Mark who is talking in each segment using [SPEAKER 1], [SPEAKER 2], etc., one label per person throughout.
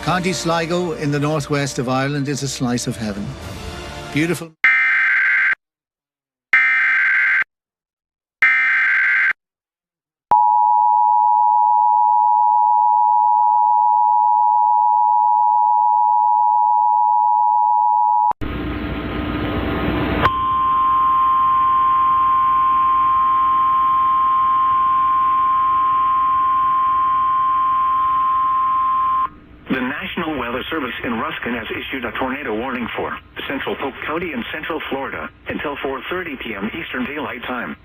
[SPEAKER 1] County Sligo in the northwest of Ireland is a slice of heaven. Beautiful.
[SPEAKER 2] The National Weather Service in Ruskin has issued a tornado warning for central Polk County and central Florida until 4:30 p.m. Eastern Daylight Time.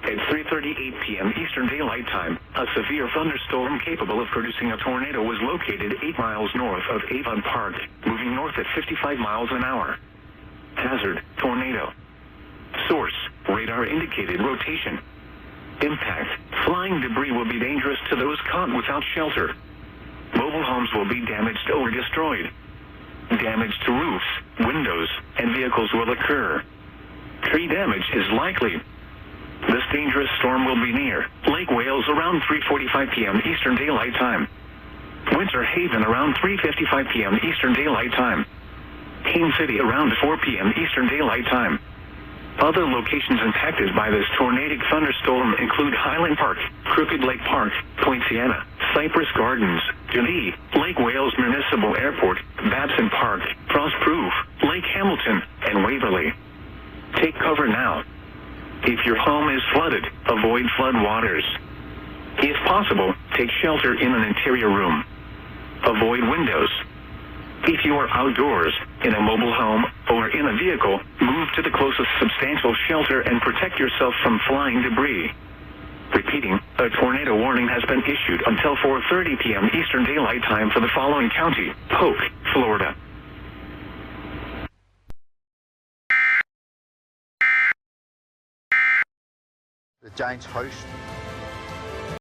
[SPEAKER 2] At 3:38 p.m. Eastern Daylight Time, a severe thunderstorm capable of producing a tornado was located 8 miles north of Avon Park, moving north at 55 miles an hour. Hazard, tornado. Source, radar indicated rotation. Impact, flying debris will be dangerous to those caught without shelter. Mobile homes will be damaged or destroyed. Damage to roofs, windows, and vehicles will occur. Tree damage is likely. This dangerous storm will be near Lake Wales around 3:45 p.m. Eastern Daylight Time. Winter Haven around 3:55 p.m. Eastern Daylight Time. Cane City around 4 p.m. Eastern Daylight Time. Other locations impacted by this tornadic thunderstorm include Highland Park, Crooked Lake Park, Point Siena, Cypress Gardens, Geneva, Lake Wales Municipal Airport, Babson Park, Frostproof, Lake Hamilton, and Waverly. Take cover now. If your home is flooded, avoid flood waters. If possible, take shelter in an interior room. Avoid windows. If you are outdoors, in a mobile home, or in a vehicle, move to the closest substantial shelter and protect yourself from flying debris. Repeating, a tornado warning has been issued until 4:30 p.m. Eastern Daylight Time for the following county: Polk, Florida.
[SPEAKER 3] The Giants' house